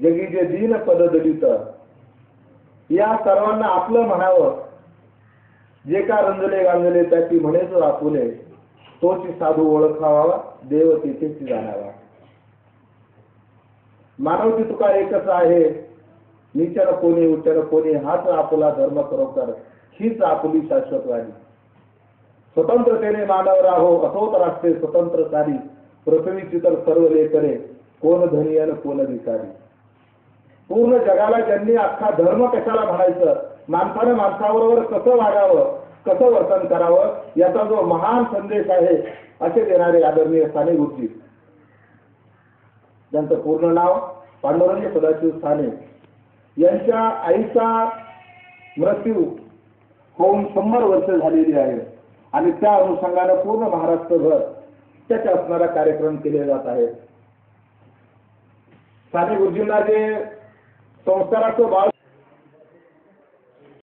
जगी जे दीन पद दलित, या सर्वांना आपलं म्हणावं. जे का रंजले गांजले त्याची म्हणेच आपुले, तोची साधू ओळखावा देव तेथेच जाणावा. मानवची तुका एकच आहे, नीचर कोणी उच्चर कोणी, हाच आपला धर्म खरोखर, हीच आपली शाश्वतवादी. स्वतंत्रतेने मानव राहो असोत राष्ट्रे स्वतंत्र सारी, पृथ्वीची तर सर्व लेकरे, कोण धनी आणि कोण भिकारी. पूर्ण जगाला ज्यांनी अख्खा धर्म कशाला म्हणायचं, माणसानं माणसाबरोबर कसं वागावं, कसं वर्तन करावं, याचा जो महान संदेश आहे, असे देणारे आदरणीय साने गुरुजी. त्यांचं पूर्ण नाव पांडुरंग सदाशिव साने. यांच्या आईचा मृत्यू होऊन 100 वर्ष झालेली आहे आणि त्या अनुषंगाने पूर्ण महाराष्ट्रभर त्याच्या असणारा कार्यक्रम केले जात आहेत. साने गुरुजींना जे संस्काराचं बाळ